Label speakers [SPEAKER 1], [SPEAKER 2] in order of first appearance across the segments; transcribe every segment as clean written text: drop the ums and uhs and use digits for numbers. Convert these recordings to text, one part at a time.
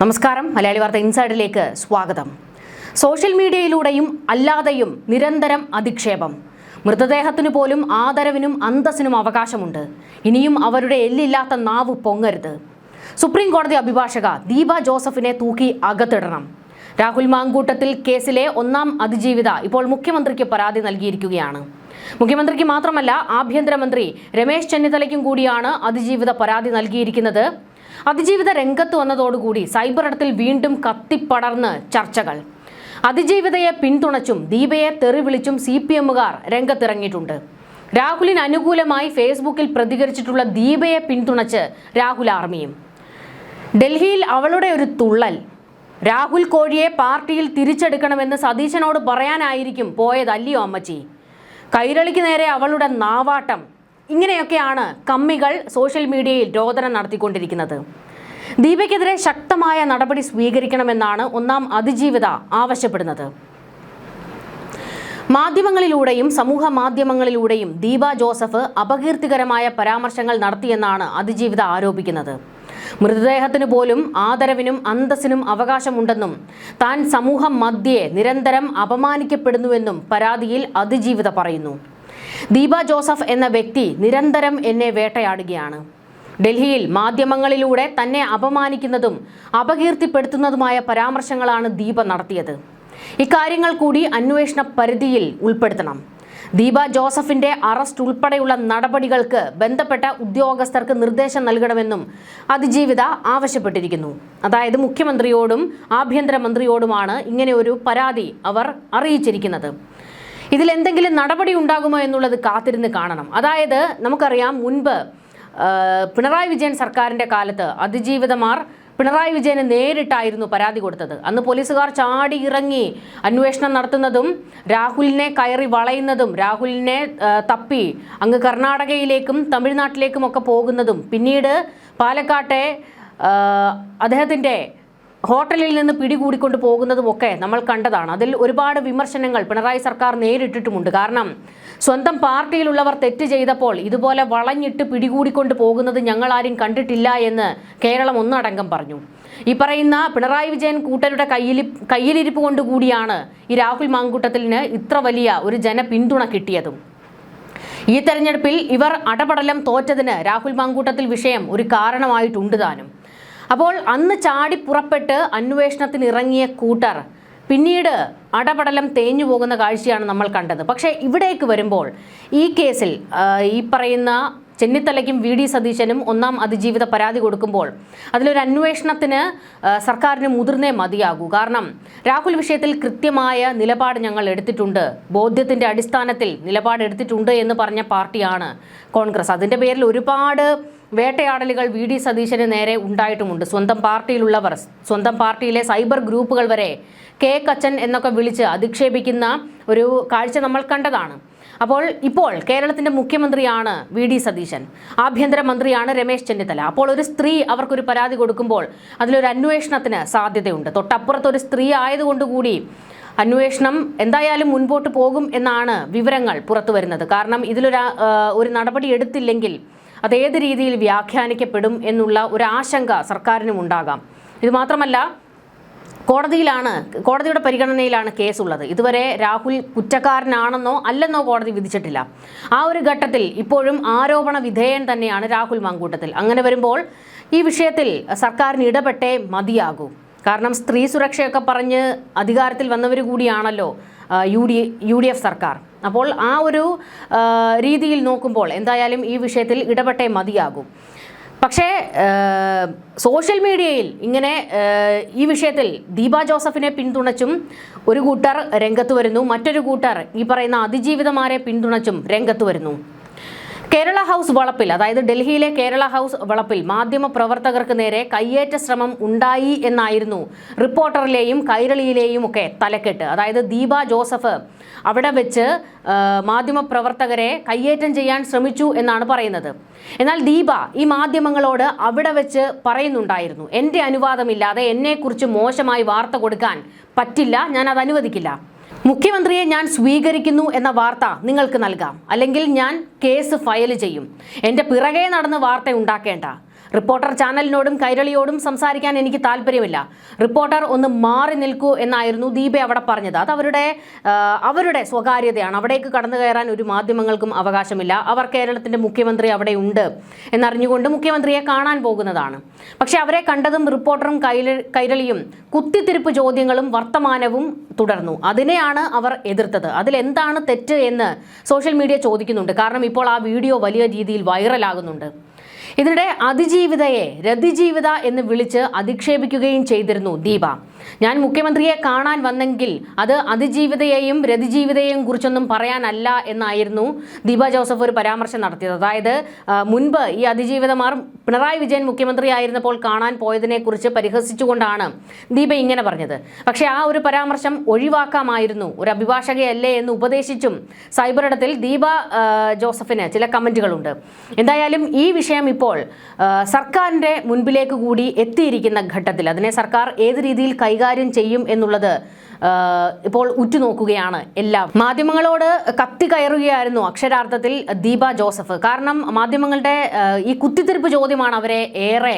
[SPEAKER 1] നമസ്കാരം മലയാളി വാർത്ത ഇൻസൈഡിലേക്ക് സ്വാഗതം. സോഷ്യൽ മീഡിയയിലൂടെയും അല്ലാതെയും നിരന്തരം അധിക്ഷേപം. മൃതദേഹത്തിനു പോലും ആദരവിനും അന്തസ്സിനും അവകാശമുണ്ട്. ഇനിയും അവരുടെ എല്ലില്ലാത്ത നാവ് പൊങ്ങരുത്. സുപ്രീം കോടതി അഭിഭാഷക ദീപ ജോസഫിനെ തൂക്കി അകത്തിടണം. രാഹുൽ മാങ്കൂട്ടത്തിൽ കേസിലെ ഒന്നാം അതിജീവിത ഇപ്പോൾ മുഖ്യമന്ത്രിക്ക് പരാതി നൽകിയിരിക്കുകയാണ്. മുഖ്യമന്ത്രിക്ക് മാത്രമല്ല ആഭ്യന്തരമന്ത്രി രമേശ് ചെന്നിത്തലയ്ക്കും കൂടിയാണ് അതിജീവിത പരാതി നൽകിയിരിക്കുന്നത്. അതിജീവിത രംഗത്ത് വന്നതോടുകൂടി സൈബർ ഇടത്തിൽ വീണ്ടും കത്തിപ്പടർന്ന് ചർച്ചകൾ. അതിജീവിതയെ പിന്തുണച്ചും ദീപയെ തെറി വിളിച്ചും CPMകാർ രംഗത്തിറങ്ങിയിട്ടുണ്ട്. രാഹുലിന് അനുകൂലമായി ഫേസ്ബുക്കിൽ പ്രതികരിച്ചിട്ടുള്ള ദീപയെ പിന്തുണച്ച് രാഹുൽ ആർമിയും. ഡൽഹിയിൽ അവളുടെ ഒരു തുള്ളൽ. രാഹുൽ കോഴിയെ പാർട്ടിയിൽ തിരിച്ചെടുക്കണമെന്ന് സതീശനോട് പറയാനായിരിക്കും പോയതല്ലയോ അമ്മച്ചി. കൈരളിക്ക് നേരെ അവളുടെ നാവാട്ടം. ഇങ്ങനെയൊക്കെയാണ് കമ്മികൾ സോഷ്യൽ മീഡിയയിൽ രോദനം നടത്തിക്കൊണ്ടിരിക്കുന്നത്. ദീപയ്ക്കെതിരെ ശക്തമായ നടപടി സ്വീകരിക്കണമെന്നാണ് ഒന്നാം അതിജീവിത ആവശ്യപ്പെടുന്നത്. മാധ്യമങ്ങളിലൂടെയും സമൂഹ മാധ്യമങ്ങളിലൂടെയും ദീപ ജോസഫ് അപകീർത്തികരമായ പരാമർശങ്ങൾ നടത്തിയെന്നാണ് അതിജീവിത ആരോപിക്കുന്നത്. മൃതദേഹത്തിനു പോലും ആദരവിനും അന്തസ്സിനും അവകാശമുണ്ടെന്നും താൻ സമൂഹ മധ്യേ നിരന്തരം അപമാനിക്കപ്പെടുന്നുവെന്നും പരാതിയിൽ അതിജീവിത പറയുന്നു. ദീപ ജോസഫ് എന്ന വ്യക്തി നിരന്തരം എന്നെ വേട്ടയാടുകയാണ്. ഡൽഹിയിൽ മാധ്യമങ്ങളിലൂടെ തന്നെ അപമാനിക്കുന്നതും അപകീർത്തിപ്പെടുത്തുന്നതുമായ പരാമർശങ്ങളാണ് ദീപ നടത്തിയത്. ഇക്കാര്യങ്ങൾ കൂടി അന്വേഷണ പരിധിയിൽ ഉൾപ്പെടുത്തണം. ദീപ ജോസഫിന്റെ അറസ്റ്റ് ഉൾപ്പെടെയുള്ള നടപടികൾക്ക് ബന്ധപ്പെട്ട ഉദ്യോഗസ്ഥർക്ക് നിർദ്ദേശം നൽകണമെന്നും അതിജീവിത ആവശ്യപ്പെട്ടിരിക്കുന്നു. അതായത് മുഖ്യമന്ത്രിയോടും ആഭ്യന്തരമന്ത്രിയോടുമാണ് ഇങ്ങനെ ഒരു പരാതി അവർ അറിയിച്ചിരിക്കുന്നത്. ഇതിലെന്തെങ്കിലും നടപടി ഉണ്ടാകുമോ എന്നുള്ളത് കാത്തിരുന്ന് കാണണം. അതായത് നമുക്കറിയാം, മുൻപ് പിണറായി വിജയൻ സർക്കാരിൻ്റെ കാലത്ത് അതിജീവിതമാർ പിണറായി വിജയന് നേരിട്ടായിരുന്നു പരാതി കൊടുത്തത്. അന്ന് പോലീസുകാർ ചാടി ഇറങ്ങി അന്വേഷണം നടത്തുന്നതും രാഹുലിനെ കയറി വളയുന്നതും രാഹുലിനെ തപ്പി അങ്ങ് കർണാടകയിലേക്കും തമിഴ്നാട്ടിലേക്കും ഒക്കെ പോകുന്നതും പിന്നീട് പാലക്കാട്ടെ അദ്ദേഹത്തിൻ്റെ ഹോട്ടലിൽ നിന്ന് പിടികൂടിക്കൊണ്ട് പോകുന്നതുമൊക്കെ നമ്മൾ കണ്ടതാണ്. അതിൽ ഒരുപാട് വിമർശനങ്ങൾ പിണറായി സർക്കാർ നേരിട്ടിട്ടുമുണ്ട്. കാരണം സ്വന്തം പാർട്ടിയിലുള്ളവർ തെറ്റ് ചെയ്തപ്പോൾ ഇതുപോലെ വളഞ്ഞിട്ട് പിടികൂടിക്കൊണ്ട് പോകുന്നത് ഞങ്ങൾ ആരും കണ്ടിട്ടില്ല എന്ന് കേരളം ഒന്നടങ്കം പറഞ്ഞു. ഈ പറയുന്ന പിണറായി വിജയൻ കൂട്ടരുടെ കയ്യിലിരിപ്പ് കൊണ്ടുകൂടിയാണ് ഈ രാഹുൽ മാങ്കൂട്ടത്തിന് ഇത്ര വലിയ ഒരു ജനപിന്തുണ കിട്ടിയതും. ഈ തെരഞ്ഞെടുപ്പിൽ ഇവർ അടപടലം തോറ്റതിന് രാഹുൽ മാങ്കൂട്ടത്തിൽ വിഷയം ഒരു കാരണമായിട്ടുണ്ട് താനും. അപ്പോൾ അന്ന് ചാടി പുറപ്പെട്ട് അന്വേഷണത്തിന് ഇറങ്ങിയ കൂട്ടർ പിന്നീട് അടപടലം തേഞ്ഞു പോകുന്ന കാഴ്ചയാണ് നമ്മൾ കണ്ടത്. പക്ഷേ ഇവിടേക്ക് വരുമ്പോൾ ഈ കേസിൽ ഈ പറയുന്ന ചെന്നിത്തലയ്ക്കും VD സതീശനും ഒന്നാം അതിജീവിത പരാതി കൊടുക്കുമ്പോൾ അതിലൊരു അന്വേഷണത്തിന് സർക്കാരിന് മുതിർന്നേ മതിയാകൂ. കാരണം രാഹുൽ വിഷയത്തിൽ കൃത്യമായ നിലപാട് ഞങ്ങൾ എടുത്തിട്ടുണ്ട്, ബോധ്യത്തിൻ്റെ അടിസ്ഥാനത്തിൽ നിലപാടെടുത്തിട്ടുണ്ട് എന്ന് പറഞ്ഞ പാർട്ടിയാണ് കോൺഗ്രസ്. അതിൻ്റെ പേരിൽ ഒരുപാട് വേട്ടയാടലുകൾ VD സതീശന് നേരെ ഉണ്ടായിട്ടുമുണ്ട്. സ്വന്തം പാർട്ടിയിലുള്ളവർ, സ്വന്തം പാർട്ടിയിലെ സൈബർ ഗ്രൂപ്പുകൾ വരെ കേക്കച്ചൻ എന്നൊക്കെ വിളിച്ച് അധിക്ഷേപിക്കുന്ന ഒരു കാഴ്ച നമ്മൾ കണ്ടതാണ്. ഇപ്പോൾ കേരളത്തിൻ്റെ മുഖ്യമന്ത്രിയാണ് VD സതീശൻ, ആഭ്യന്തരമന്ത്രിയാണ് രമേശ് ചെന്നിത്തല. അപ്പോൾ ഒരു സ്ത്രീ അവർക്കൊരു പരാതി കൊടുക്കുമ്പോൾ അതിലൊരു അന്വേഷണത്തിന് സാധ്യതയുണ്ട്. തൊട്ടപ്പുറത്തൊരു സ്ത്രീ ആയതുകൊണ്ടുകൂടി അന്വേഷണം എന്തായാലും മുൻപോട്ട് പോകും എന്നാണ് വിവരങ്ങൾ പുറത്തു വരുന്നത്. കാരണം ഇതിലൊരു നടപടി എടുത്തില്ലെങ്കിൽ അതേത് രീതിയിൽ വ്യാഖ്യാനിക്കപ്പെടും എന്നുള്ള ഒരു ആശങ്ക സർക്കാരിനും ഉണ്ടാകാം. ഇത് മാത്രമല്ല, കോടതിയുടെ പരിഗണനയിലാണ് കേസുള്ളത്. ഇതുവരെ രാഹുൽ കുറ്റക്കാരനാണെന്നോ അല്ലെന്നോ കോടതി വിധിച്ചിട്ടില്ല. ആ ഒരു ഘട്ടത്തിൽ ഇപ്പോഴും ആരോപണ വിധേയൻ തന്നെയാണ് രാഹുൽ മാങ്കൂട്ടത്തിൽ. അങ്ങനെ വരുമ്പോൾ ഈ വിഷയത്തിൽ സർക്കാരിന് ഇടപെട്ടേ മതിയാകൂ. കാരണം സ്ത്രീ സുരക്ഷയൊക്കെ പറഞ്ഞ് അധികാരത്തിൽ വന്നവർ കൂടിയാണല്ലോ UDF സർക്കാർ. അപ്പോൾ ആ ഒരു രീതിയിൽ നോക്കുമ്പോൾ എന്തായാലും ഈ വിഷയത്തിൽ ഇടപെട്ടേ മതിയാകും. പക്ഷേ സോഷ്യൽ മീഡിയയിൽ ഇങ്ങനെ ഈ വിഷയത്തിൽ ദീപ ജോസഫിനെ പിന്തുണച്ചും ഒരു കൂട്ടർ രംഗത്ത് വരുന്നു, മറ്റൊരു കൂട്ടർ ഈ പറയുന്ന അതിജീവിതമാരെ പിന്തുണച്ചും രംഗത്ത് വരുന്നു. കേരള ഹൗസ് വളപ്പിൽ, അതായത് ഡൽഹിയിലെ കേരള ഹൗസ് വളപ്പിൽ മാധ്യമ പ്രവർത്തകർക്ക് നേരെ കയ്യേറ്റ ശ്രമം ഉണ്ടായി എന്നായിരുന്നു റിപ്പോർട്ടറിലെയും കൈരളിയിലെയും ഒക്കെ തലക്കെട്ട്. അതായത് ദീപ ജോസഫ് അവിടെ വെച്ച് മാധ്യമപ്രവർത്തകരെ കയ്യേറ്റം ചെയ്യാൻ ശ്രമിച്ചു എന്നാണ് പറയുന്നത്. എന്നാൽ ദീപ ഈ മാധ്യമങ്ങളോട് അവിടെ വെച്ച് പറയുന്നുണ്ടായിരുന്നു, എൻ്റെ അനുവാദമില്ലാതെ എന്നെക്കുറിച്ച് മോശമായി വാർത്ത കൊടുക്കാൻ പറ്റില്ല, ഞാൻ അത് അനുവദിക്കില്ല. മുഖ്യമന്ത്രിയെ ഞാൻ സ്വീകരിക്കുന്നു എന്ന വാർത്ത നിങ്ങൾക്ക് നൽകാം, അല്ലെങ്കിൽ ഞാൻ കേസ് ഫയൽ ചെയ്യും. എൻ്റെ പിറകെ നടന്ന് വാർത്ത ഉണ്ടാക്കേണ്ട. റിപ്പോർട്ടർ ചാനലിനോടും കൈരളിയോടും സംസാരിക്കാൻ എനിക്ക് താല്പര്യമില്ല. റിപ്പോർട്ടർ ഒന്ന് മാറി നിൽക്കൂ എന്നായിരുന്നു ദീപ അവിടെ പറഞ്ഞത്. അത് അവരുടെ സ്വകാര്യതയാണ്. അവിടേക്ക് കടന്നു കയറാൻ ഒരു മാധ്യമങ്ങൾക്കും അവകാശമില്ല. അവർ കേരളത്തിന്റെ മുഖ്യമന്ത്രി അവിടെ ഉണ്ട് എന്നറിഞ്ഞുകൊണ്ട് മുഖ്യമന്ത്രിയെ കാണാൻ പോകുന്നതാണ്. പക്ഷെ അവരെ കണ്ടതും റിപ്പോർട്ടറും കൈരളിയും കുത്തിത്തിരിപ്പ് ചോദ്യങ്ങളും വർത്തമാനവും തുടർന്നു. അതിനെയാണ് അവർ എതിർത്തത്. അതിലെന്താണ് തെറ്റ് എന്ന് സോഷ്യൽ മീഡിയ ചോദിക്കുന്നുണ്ട്. കാരണം ഇപ്പോൾ ആ വീഡിയോ വലിയ രീതിയിൽ വൈറലാകുന്നുണ്ട്. ഇതിനിടെ അതിജീവിതയെ രതിജീവിത എന്ന് വിളിച്ച് അധിക്ഷേപിക്കുകയും ചെയ്തിരുന്നു ദീപ. ഞാൻ മുഖ്യമന്ത്രിയെ കാണാൻ വന്നെങ്കിൽ അത് അതിജീവിതയെയും രതിജീവിതയെയും കുറിച്ചൊന്നും പറയാനല്ല എന്നായിരുന്നു ദീപ ജോസഫ് ഒരു പരാമർശം നടത്തിയത്. അതായത് മുൻപ് ഈ അതിജീവിതമാർ പിണറായി വിജയൻ മുഖ്യമന്ത്രിയായിരുന്നപ്പോൾ കാണാൻ പോയതിനെക്കുറിച്ച് പരിഹസിച്ചുകൊണ്ടാണ് ദീപ ഇങ്ങനെ പറഞ്ഞത്. പക്ഷേ ആ ഒരു പരാമർശം ഒഴിവാക്കാമായിരുന്നു, ഒരു അഭിഭാഷകയല്ലേ എന്ന് ഉപദേശിച്ചും സൈബറിടത്തിൽ ദീപ ജോസഫിന് ചില കമന്റുകളുണ്ട്. എന്തായാലും ഈ വിഷയം ഇപ്പോൾ സർക്കാരിന്റെ മുൻപിലേക്ക് കൂടി എത്തിയിരിക്കുന്ന ഘട്ടത്തിൽ അതിനെ സർക്കാർ ഏത് രീതിയിൽ കൈകാര്യം ചെയ്യും എന്നുള്ളത് ഇപ്പോൾ ഉറ്റുനോക്കുകയാണ് എല്ലാം. മാധ്യമങ്ങളോട് കത്തി കയറുകയായിരുന്നു അക്ഷരാർത്ഥത്തിൽ ദീപ ജോസഫ്. കാരണം മാധ്യമങ്ങളുടെ ഈ കുത്തിത്തിരിപ്പ് ചോദ്യമാണ് അവരെ ഏറെ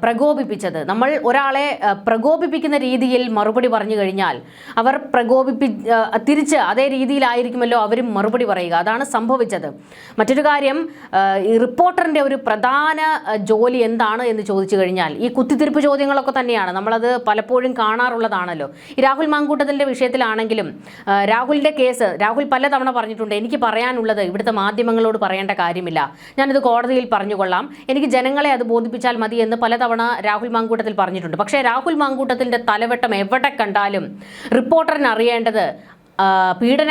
[SPEAKER 1] പ്രകോപിപ്പിച്ചത്. നമ്മൾ ഒരാളെ പ്രകോപിപ്പിക്കുന്ന രീതിയിൽ മറുപടി പറഞ്ഞു കഴിഞ്ഞാൽ അവർ തിരിച്ച് അതേ രീതിയിലായിരിക്കുമല്ലോ അവരും മറുപടി പറയുക. അതാണ് സംഭവിച്ചത്. മറ്റൊരു കാര്യം, ഈ റിപ്പോർട്ടറിന്റെ ഒരു പ്രധാന ജോലി എന്താണ് എന്ന് ചോദിച്ചു കഴിഞ്ഞാൽ ഈ കുത്തിത്തിരിപ്പ് ചോദ്യങ്ങളൊക്കെ തന്നെയാണ്. നമ്മളത് പലപ്പോഴും കാണാറുള്ളതാണല്ലോ. രാഹുൽ മാങ്കൂട്ടത്തിൻ്റെ വിഷയത്തിലാണെങ്കിലും രാഹുലിൻ്റെ കേസ് രാഹുൽ പലതവണ പറഞ്ഞിട്ടുണ്ട്, എനിക്ക് പറയാനുള്ളത് ഇവിടുത്തെ മാധ്യമങ്ങളോട് പറയേണ്ട കാര്യമില്ല, ഞാനിത് കോടതിയിൽ പറഞ്ഞുകൊള്ളാം, എനിക്ക് ജനങ്ങളെ അത് ബോധിപ്പിച്ചാൽ മതി എന്ന് പലതവണ രാഹുൽ മാങ്കൂട്ടത്തിൽ പറഞ്ഞിട്ടുണ്ട്. പക്ഷേ രാഹുൽ മാങ്കൂട്ടത്തിൻ്റെ തലവെട്ടം എവിടെ കണ്ടാലും റിപ്പോർട്ടറിന് അറിയേണ്ടത് പീഡന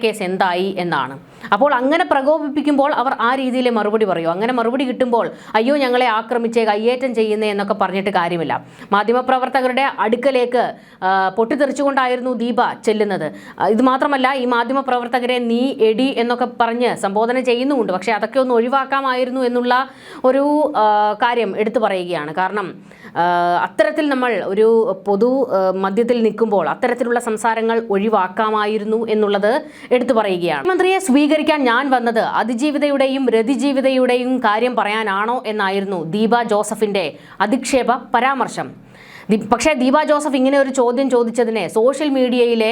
[SPEAKER 1] കേസ് എന്തായി എന്നാണ്. അപ്പോൾ അങ്ങനെ പ്രകോപിപ്പിക്കുമ്പോൾ അവർ ആ രീതിയിൽ മറുപടി പറയും. അങ്ങനെ മറുപടി കിട്ടുമ്പോൾ അയ്യോ ഞങ്ങളെ ആക്രമിച്ചേ, കയ്യേറ്റം ചെയ്യുന്നേ എന്നൊക്കെ പറഞ്ഞിട്ട് കാര്യമില്ല. മാധ്യമപ്രവർത്തകരുടെ അടുക്കലേക്ക് പൊട്ടിത്തെറിച്ചുകൊണ്ടായിരുന്നു ദീപ ചെല്ലുന്നത്. ഇത് മാത്രമല്ല, ഈ മാധ്യമപ്രവർത്തകരെ നീ എടി എന്നൊക്കെ പറഞ്ഞ് സംബോധന ചെയ്യുന്നുമുണ്ട്. പക്ഷേ അതൊക്കെ ഒന്ന് ഒഴിവാക്കാമായിരുന്നു എന്നുള്ള ഒരു കാര്യം എടുത്തു പറയുകയാണ്. കാരണം അത്തരത്തിൽ നമ്മൾ ഒരു പൊതു മധ്യത്തിൽ നിൽക്കുമ്പോൾ അത്തരത്തിലുള്ള സംസാരങ്ങൾ ഒഴിവാക്കാമായിരുന്നു എന്നുള്ളത് എടുത്തു പറയുകയാണ്. മുഖ്യമന്ത്രിയെ സ്വീകരിക്കാൻ ഞാൻ വന്നത് അതിജീവിതയുടെയും രതിജീവിതയുടെയും കാര്യം പറയാനാണോ എന്നായിരുന്നു ദീപ ജോസഫിന്റെ അധിക്ഷേപ പരാമർശം. പക്ഷേ ദീപ ജോസഫ് ഇങ്ങനെ ഒരു ചോദ്യം ചോദിച്ചതിനെ സോഷ്യൽ മീഡിയയിലെ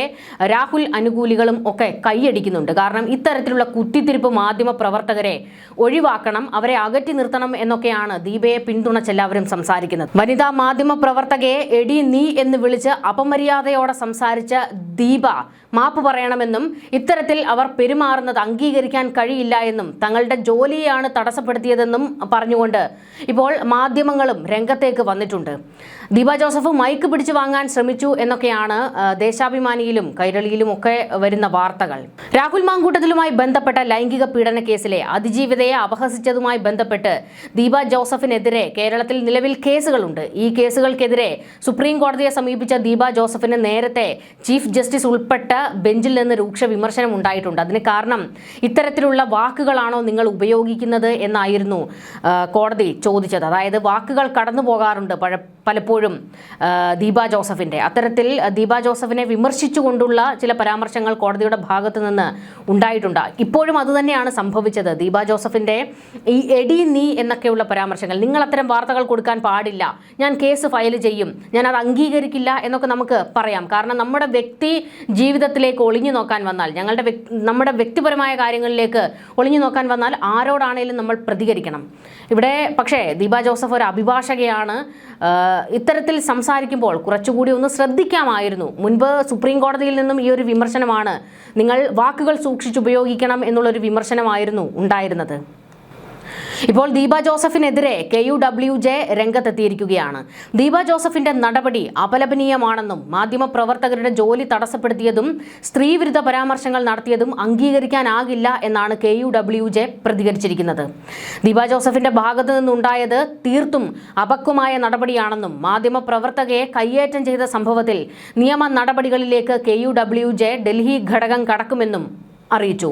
[SPEAKER 1] രാഹുൽ അനുകൂലികളും ഒക്കെ കൈയടിക്കുന്നുണ്ട്. കാരണം ഇത്തരത്തിലുള്ള കുത്തിത്തിരിപ്പ് മാധ്യമ പ്രവർത്തകരെ ഒഴിവാക്കണം, അവരെ അകറ്റി നിർത്തണം എന്നൊക്കെയാണ് ദീപയെ പിന്തുണച്ച് എല്ലാവരും സംസാരിക്കുന്നത്. വനിതാ മാധ്യമ പ്രവർത്തകയെ എടി നീ എന്ന് വിളിച്ച് അപമര്യാദയോടെ സംസാരിച്ച ദീപ മാപ്പ് പറയണമെന്നും ഇത്തരത്തിൽ അവർ പെരുമാറുന്നത് അംഗീകരിക്കാൻ കഴിയില്ല എന്നും തങ്ങളുടെ ജോലിയാണ് തടസ്സപ്പെടുത്തിയതെന്നും പറഞ്ഞുകൊണ്ട് ഇപ്പോൾ മാധ്യമങ്ങളും രംഗത്തേക്ക് വന്നിട്ടുണ്ട്. ദീപ ജോസഫ് മൈക്ക് പിടിച്ചു വാങ്ങാൻ ശ്രമിച്ചു എന്നൊക്കെയാണ് ദേശാഭിമാനിയിലും കൈരളിയിലും ഒക്കെ വരുന്ന വാർത്തകൾ. രാഹുൽ മാങ്കൂട്ടത്തിലുമായി ബന്ധപ്പെട്ട ലൈംഗിക പീഡന കേസിലെ അതിജീവിതയെ അപഹസിച്ചതുമായി ബന്ധപ്പെട്ട് ദീപ ജോസഫിനെതിരെ കേരളത്തിൽ നിലവിൽ കേസുകളുണ്ട്. ഈ കേസുകൾക്കെതിരെ സുപ്രീം കോടതിയെ സമീപിച്ച ദീപ ജോസഫിന് നേരത്തെ ചീഫ് ജസ്റ്റിസ് ഉൾപ്പെട്ട ബെഞ്ചിൽ നിന്ന് രൂക്ഷ വിമർശനം ഉണ്ടായിട്ടുണ്ട്. അതിന് കാരണം ഇത്തരത്തിലുള്ള വാക്കുകളാണോ നിങ്ങൾ ഉപയോഗിക്കുന്നത് എന്നായിരുന്നു കോടതി ചോദിച്ചത്. അതായത് വാക്കുകൾ കടന്നു പോകാറുണ്ട് പലപ്പോഴും ദീപ ജോസഫിൻ്റെ. അത്തരത്തിൽ ദീപ ജോസഫിനെ വിമർശിച്ചുകൊണ്ടുള്ള ചില പരാമർശങ്ങൾ കോടതിയുടെ ഭാഗത്തു നിന്ന് ഉണ്ടായിട്ടുണ്ട്. ഇപ്പോഴും അതുതന്നെയാണ് സംഭവിച്ചത്. ദീപ ജോസഫിൻ്റെ ഈ എടി നീ എന്നൊക്കെയുള്ള പരാമർശങ്ങൾ, നിങ്ങൾ അത്തരം വാർത്തകൾ കൊടുക്കാൻ പാടില്ല, ഞാൻ കേസ് ഫയൽ ചെയ്യും, ഞാൻ അത് അംഗീകരിക്കില്ല എന്നൊക്കെ നമുക്ക് പറയാം. കാരണം നമ്മുടെ വ്യക്തി ജീവിതത്തിലേക്ക് ഒളിഞ്ഞു നോക്കാൻ വന്നാൽ, നമ്മുടെ വ്യക്തിപരമായ കാര്യങ്ങളിലേക്ക് ഒളിഞ്ഞു നോക്കാൻ വന്നാൽ ആരോടാണേലും നമ്മൾ പ്രതികരിക്കണം. ഇവിടെ പക്ഷേ ദീപ ജോസഫ് ഒരു അഭിഭാഷകയാണ്. ഇത്തരത്തിൽ സംസാരിക്കുമ്പോൾ കുറച്ചുകൂടി ഒന്ന് ശ്രദ്ധിക്കാമായിരുന്നു. മുൻപ് സുപ്രീം കോടതിയിൽ നിന്നും ഈ ഒരു വിമർശനമാണ്, നിങ്ങൾ വാക്കുകൾ സൂക്ഷിച്ചുപയോഗിക്കണം എന്നുള്ളൊരു വിമർശനമായിരുന്നു ഉണ്ടായിരുന്നത്. ഇപ്പോൾ ദീപ ജോസഫിനെതിരെ KUWJ രംഗത്തെത്തിയിരിക്കുകയാണ്. ദീപ ജോസഫിന്റെ നടപടി അപലപനീയമാണെന്നും മാധ്യമപ്രവർത്തകരുടെ ജോലി തടസ്സപ്പെടുത്തിയതും സ്ത്രീവിരുദ്ധ പരാമർശങ്ങൾ നടത്തിയതും അംഗീകരിക്കാനാകില്ല എന്നാണ് KUWJ പ്രതികരിച്ചിരിക്കുന്നത്. ദീപ ജോസഫിന്റെ ഭാഗത്തു നിന്നുണ്ടായത് തീർത്തും അപക്വമായ നടപടിയാണെന്നും മാധ്യമപ്രവർത്തകയെ കയ്യേറ്റം ചെയ്ത സംഭവത്തിൽ നിയമ നടപടികളിലേക്ക് KUWJ ഡൽഹി ഘടകം കടക്കുമെന്നും അറിയിച്ചു.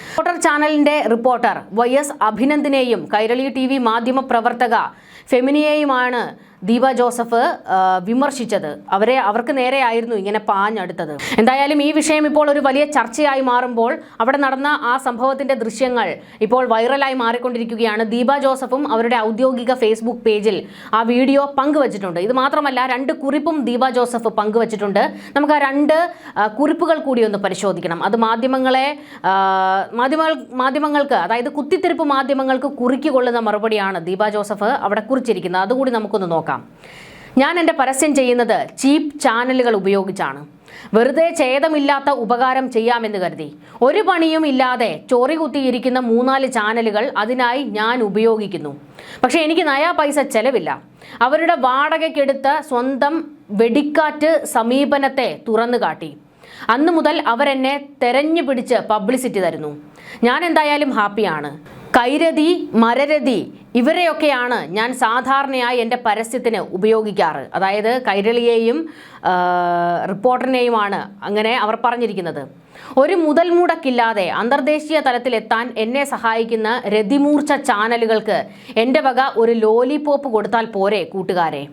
[SPEAKER 1] റിപ്പോർട്ടർ ചാനലിന്റെ റിപ്പോർട്ടർ YS അഭിനന്ദിനെയും കൈരളി TV മാധ്യമ പ്രവർത്തക ഫെമിനിയെയുമാണ് ദീപ ജോസഫ് വിമർശിച്ചത്. അവർക്ക് നേരെയായിരുന്നു ഇങ്ങനെ പാഞ്ഞടുത്തത്. എന്തായാലും ഈ വിഷയം ഇപ്പോൾ ഒരു വലിയ ചർച്ചയായി മാറുമ്പോൾ അവിടെ നടന്ന ആ സംഭവത്തിന്റെ ദൃശ്യങ്ങൾ ഇപ്പോൾ വൈറലായി മാറിക്കൊണ്ടിരിക്കുകയാണ്. ദീപ ജോസഫും അവരുടെ ഔദ്യോഗിക ഫേസ്ബുക്ക് പേജിൽ ആ വീഡിയോ പങ്കുവച്ചിട്ടുണ്ട്. ഇത് മാത്രമല്ല 2 കുറിപ്പും ദീപ ജോസഫ് പങ്കുവച്ചിട്ടുണ്ട്. നമുക്ക് ആ 2 കുറിപ്പുകൾ കൂടി ഒന്ന് പരിശോധിക്കണം. അത് മാധ്യമങ്ങൾക്ക്, അതായത് കുത്തിത്തിരിപ്പ് മാധ്യമങ്ങൾക്ക് കുറിക്കൊള്ളുന്ന മറുപടിയാണ് ദീപ ജോസഫ് അവിടെ കുറിച്ചിരിക്കുന്നത്. അതുകൂടി നമുക്കൊന്ന് നോക്കാം. ഞാൻ എൻ്റെ പരസ്യം ചെയ്യുന്നത് ചീപ്പ് ചാനലുകൾ ഉപയോഗിച്ചാണ്. വെറുതെ ഛേദമില്ലാത്ത ഉപകാരം ചെയ്യാമെന്ന് കരുതി ഒരു പണിയും ഇല്ലാതെ ചോറി കുത്തിയിരിക്കുന്ന 3-4 ചാനലുകൾ അതിനായി ഞാൻ ഉപയോഗിക്കുന്നു. പക്ഷേ എനിക്ക് നയാ പൈസ ചെലവില്ല. അവരുടെ വാടകയ്ക്കെടുത്ത സ്വന്തം വെടിക്കാറ്റ് സമീപനത്തെ തുറന്നു കാട്ടി. അന്നു മുതൽ അവരെന്നെ തെരഞ്ഞു പിടിച്ച് പബ്ലിസിറ്റി തരുന്നു. ഞാൻ എന്തായാലും ഹാപ്പിയാണ്. കൈരതി, മരരതി ഇവരെയൊക്കെയാണ് ഞാൻ സാധാരണയായി എൻ്റെ പരസ്യത്തിന് ഉപയോഗിക്കാറ്. അതായത് കൈരളിയെയും റിപ്പോർട്ടറിനെയുമാണ് അങ്ങനെ അവർ പറഞ്ഞിരിക്കുന്നത്. ഒരു മുതൽ മുടക്കില്ലാതെ അന്തർദേശീയ തലത്തിലെത്താൻ എന്നെ സഹായിക്കുന്ന രതിമൂർച്ച ചാനലുകൾക്ക് എൻ്റെ വക ഒരു ലോലിപോപ്പ് കൊടുത്താൽ പോരെ കൂട്ടുകാരെ.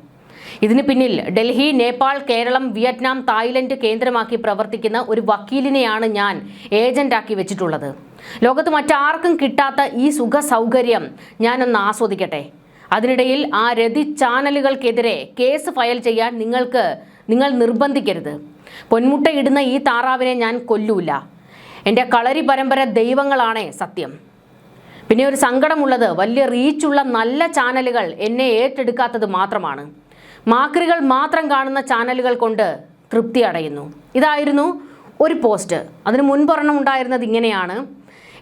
[SPEAKER 1] ഇതിന് പിന്നിൽ ഡൽഹി, നേപ്പാൾ, കേരളം, വിയറ്റ്നാം, തായ്ലൻഡ് കേന്ദ്രമാക്കി പ്രവർത്തിക്കുന്ന ഒരു വക്കീലിനെയാണ് ഞാൻ ഏജന്റാക്കി വെച്ചിട്ടുള്ളത്. ലോകത്ത് മറ്റാർക്കും കിട്ടാത്ത ഈ സുഖ സൗകര്യം ഞാനൊന്ന് ആസ്വദിക്കട്ടെ. അതിനിടയിൽ ആ രതി ചാനലുകൾക്കെതിരെ കേസ് ഫയൽ ചെയ്യാൻ നിങ്ങൾ നിർബന്ധിക്കരുത്. പൊന്മുട്ടയിടുന്ന ഈ താറാവിനെ ഞാൻ കൊല്ലൂല. എൻ്റെ കളരി പരമ്പര ദൈവങ്ങളാണേ സത്യം. പിന്നെ ഒരു സങ്കടമുള്ളത് വലിയ റീച്ചുള്ള നല്ല ചാനലുകൾ എന്നെ ഏറ്റെടുക്കാത്തത് മാത്രമാണ്. മാക്രികൾ മാത്രം കാണുന്ന ചാനലുകൾ കൊണ്ട് തൃപ്തി അടയുന്നു. ഇതായിരുന്നു ഒരു പോസ്റ്റ്. അതിന് മുൻപൊരെണ്ണം ഉണ്ടായിരുന്നത് ഇങ്ങനെയാണ്.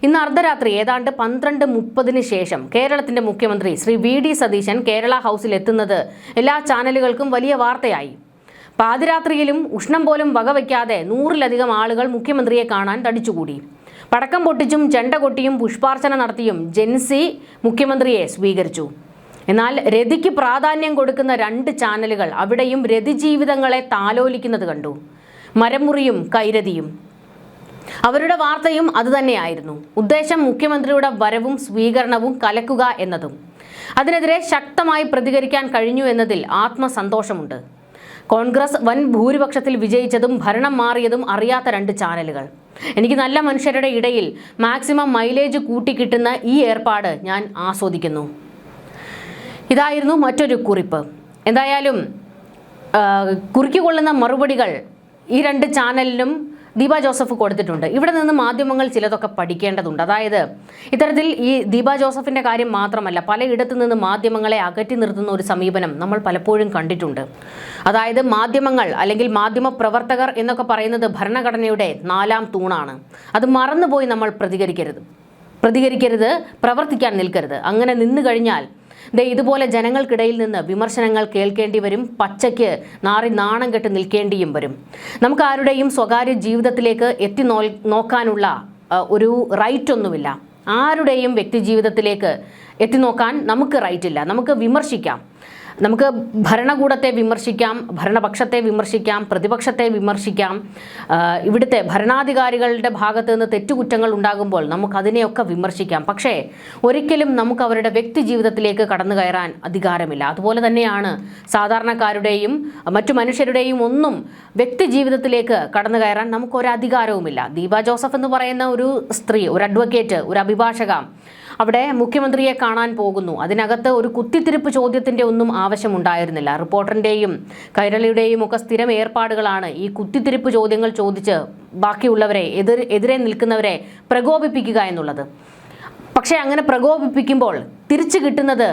[SPEAKER 1] ഇന്ന് അർദ്ധരാത്രി ഏതാണ്ട് 12:30 ശേഷം കേരളത്തിൻ്റെ മുഖ്യമന്ത്രി ശ്രീ VD സതീശൻ കേരള ഹൗസിൽ എത്തുന്നത് എല്ലാ ചാനലുകൾക്കും വലിയ വാർത്തയായി. പാതിരാത്രിയിലും ഉഷ്ണം പോലും വകവയ്ക്കാതെ 100-ലധികം ആളുകൾ മുഖ്യമന്ത്രിയെ കാണാൻ തടിച്ചുകൂടി. പടക്കം പൊട്ടിച്ചും ചെണ്ട കൊട്ടിയും പുഷ്പാർച്ചന നടത്തിയും ജെൻസി മുഖ്യമന്ത്രിയെ സ്വീകരിച്ചു. എന്നാൽ രതിക്ക് പ്രാധാന്യം കൊടുക്കുന്ന 2 ചാനലുകൾ അവിടെയും രതി ജീവിതങ്ങളെ താലോലിക്കുന്നത് കണ്ടു. മരമുറിയും കൈരതിയും. അവരുടെ വാർത്തയും അതുതന്നെയായിരുന്നു. ഉദ്ദേശം മുഖ്യമന്ത്രിയുടെ വരവും സ്വീകരണവും കലക്കുക എന്നതും. അതിനെതിരെ ശക്തമായി പ്രതികരിക്കാൻ കഴിഞ്ഞു എന്നതിൽ ആത്മസന്തോഷമുണ്ട്. കോൺഗ്രസ് വൻ ഭൂരിപക്ഷത്തിൽ വിജയിച്ചതും ഭരണം മാറിയതും അറിയാത്ത 2 ചാനലുകൾ. എനിക്ക് നല്ല മനുഷ്യരുടെ ഇടയിൽ മാക്സിമം മൈലേജ് കൂട്ടിക്കിട്ടുന്ന ഈ ഏർപ്പാട് ഞാൻ ആസ്വദിക്കുന്നു. ഇതായിരുന്നു മറ്റൊരു കുറിപ്പ്. എന്തായാലും കുറിക്കൊള്ളുന്ന മറുപടികൾ ഈ 2 ചാനലിനും ദീപ ജോസഫ് കൊടുത്തിട്ടുണ്ട്. ഇവിടെ നിന്ന് മാധ്യമങ്ങൾ ചിലതൊക്കെ പഠിക്കേണ്ടതുണ്ട്. അതായത് ഇത്തരത്തിൽ ഈ ദീപ ജോസഫിൻ്റെ കാര്യം മാത്രമല്ല, പലയിടത്തു നിന്ന് മാധ്യമങ്ങളെ അകറ്റി നിർത്തുന്ന ഒരു സമീപനം നമ്മൾ പലപ്പോഴും കണ്ടിട്ടുണ്ട്. അതായത് മാധ്യമങ്ങൾ അല്ലെങ്കിൽ മാധ്യമ പ്രവർത്തകർ എന്നൊക്കെ പറയുന്നത് ഭരണഘടനയുടെ 4ാം തൂണാണ്. അത് മറന്നുപോയി നമ്മൾ പ്രതികരിക്കരുത്, പ്രവർത്തിക്കാൻ നിൽക്കരുത്. അങ്ങനെ നിന്നു കഴിഞ്ഞാൽ ഇതുപോലെ ജനങ്ങൾക്കിടയിൽ നിന്ന് വിമർശനങ്ങൾ കേൾക്കേണ്ടി വരും. പച്ചയ്ക്ക് നാണം കെട്ട് നിൽക്കേണ്ടിയും വരും. നമുക്ക് ആരുടെയും സ്വകാര്യ ജീവിതത്തിലേക്ക് നോക്കാനുള്ള ഒരു റൈറ്റ് ഒന്നുമില്ല. ആരുടെയും വ്യക്തി ജീവിതത്തിലേക്ക് നോക്കാൻ നമുക്ക് റൈറ്റില്ല. നമുക്ക് വിമർശിക്കാം. നമുക്ക് ഭരണകൂടത്തെ വിമർശിക്കാം, ഭരണപക്ഷത്തെ വിമർശിക്കാം, പ്രതിപക്ഷത്തെ വിമർശിക്കാം. ഇവിടുത്തെ ഭരണാധികാരികളുടെ ഭാഗത്ത് നിന്ന് തെറ്റുകുറ്റങ്ങൾ ഉണ്ടാകുമ്പോൾ നമുക്കതിനെയൊക്കെ വിമർശിക്കാം. പക്ഷേ ഒരിക്കലും നമുക്ക് അവരുടെ വ്യക്തി ജീവിതത്തിലേക്ക് കടന്നു കയറാൻ അധികാരമില്ല. അതുപോലെ തന്നെയാണ് സാധാരണക്കാരുടെയും മറ്റു മനുഷ്യരുടെയും ഒന്നും വ്യക്തി ജീവിതത്തിലേക്ക് കടന്നു കയറാൻ നമുക്കൊരധികാരവുമില്ല. ദീപ ജോസഫ് എന്ന് പറയുന്ന ഒരു സ്ത്രീ, ഒരു അഡ്വക്കേറ്റ്, ഒരു അഭിഭാഷക അവിടെ മുഖ്യമന്ത്രിയെ കാണാൻ പോകുന്നു. അതിനകത്ത് ഒരു കുത്തിത്തിരിപ്പ് ചോദ്യത്തിൻ്റെ ഒന്നും ആവശ്യമുണ്ടായിരുന്നില്ല. റിപ്പോർട്ടറിൻ്റെയും കൈരളിയുടെയും ഒക്കെ സ്ഥിരം ഏർപ്പാടുകളാണ് ഈ കുത്തിത്തിരിപ്പ് ചോദ്യങ്ങൾ ചോദിച്ച് ബാക്കിയുള്ളവരെ എതിരെ നിൽക്കുന്നവരെ പ്രകോപിപ്പിക്കുക എന്നുള്ളത്. പക്ഷേ അങ്ങനെ പ്രകോപിപ്പിക്കുമ്പോൾ തിരിച്ചു കിട്ടുന്നത്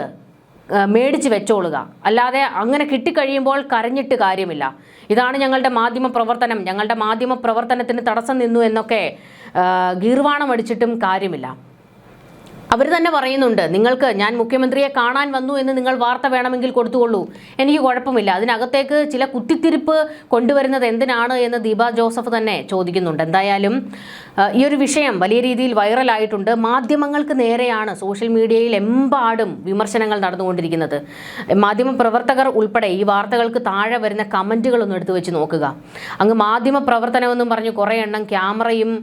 [SPEAKER 1] മേടിച്ച് വെച്ചോളുക, അല്ലാതെ അങ്ങനെ കിട്ടിക്കഴിയുമ്പോൾ കരഞ്ഞിട്ട് കാര്യമില്ല. ഇതാണ് ഞങ്ങളുടെ മാധ്യമ പ്രവർത്തനം, ഞങ്ങളുടെ മാധ്യമ പ്രവർത്തനത്തിന് തടസ്സം നിന്നു എന്നൊക്കെ ഗീർവാണം അടിച്ചിട്ടും കാര്യമില്ല. അവർ തന്നെ പറയുന്നുണ്ട്, നിങ്ങൾക്ക് ഞാൻ മുഖ്യമന്ത്രിയെ കാണാൻ വന്നു എന്ന് നിങ്ങൾ വാർത്ത വേണമെങ്കിൽ കൊടുത്തുകൊള്ളൂ, എനിക്ക് കുഴപ്പമില്ല. അതിനകത്തേക്ക് ചില കുത്തിത്തിരിപ്പ് കൊണ്ടുവരുന്നത് എന്തിനാണ് എന്ന് ദീപ ജോസഫ് തന്നെ ചോദിക്കുന്നുണ്ട്. എന്തായാലും ഈ ഒരു വിഷയം വലിയ രീതിയിൽ വൈറലായിട്ടുണ്ട്. മാധ്യമങ്ങൾക്ക് നേരെയാണ് സോഷ്യൽ മീഡിയയിൽ എമ്പാടും വിമർശനങ്ങൾ നടന്നുകൊണ്ടിരിക്കുന്നത്. മാധ്യമ പ്രവർത്തകർ ഉൾപ്പെടെ ഈ വാർത്തകൾക്ക് താഴെ വരുന്ന കമൻറ്റുകളൊന്നും എടുത്തു വെച്ച് നോക്കുക. അങ്ങ് മാധ്യമ പ്രവർത്തനമെന്നും പറഞ്ഞ് കുറേ എണ്ണം ക്യാമറയും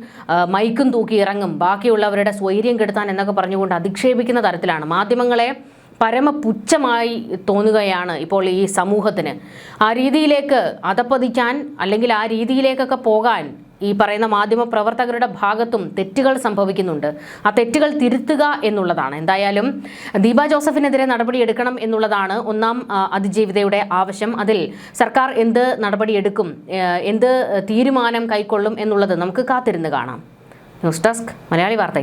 [SPEAKER 1] മൈക്കും തൂക്കി ഇറങ്ങും, ബാക്കിയുള്ളവരുടെ സ്വൈര്യം കെടുത്താൻ എന്നൊക്കെ പറഞ്ഞുകൊണ്ട് അധിക്ഷേപിക്കുന്ന തരത്തിലാണ്. മാധ്യമങ്ങളെ പരമപുച്ഛമായി തോന്നുകയാണ് ഇപ്പോൾ ഈ സമൂഹത്തിന്. ആ രീതിയിലേക്ക് അധപ്പതിക്കാൻ അല്ലെങ്കിൽ ആ രീതിയിലേക്കൊക്കെ പോകാൻ ഈ പറയുന്ന മാധ്യമ പ്രവർത്തകരുടെ ഭാഗത്തും തെറ്റുകൾ സംഭവിക്കുന്നുണ്ട്. ആ തെറ്റുകൾ തിരുത്തുക എന്നുള്ളതാണ്. എന്തായാലും ദീപ ജോസഫിനെതിരെ നടപടിയെടുക്കണം എന്നുള്ളതാണ് ഒന്നാം അതിജീവിതയുടെ ആവശ്യം. അതിൽ സർക്കാർ എന്ത് നടപടിയെടുക്കും, എന്ത് തീരുമാനം കൈക്കൊള്ളും എന്നുള്ളത് നമുക്ക് കാത്തിരുന്ന് കാണാം. ന്യൂസ് ഡെസ്ക് മലയാളി വാർത്ത.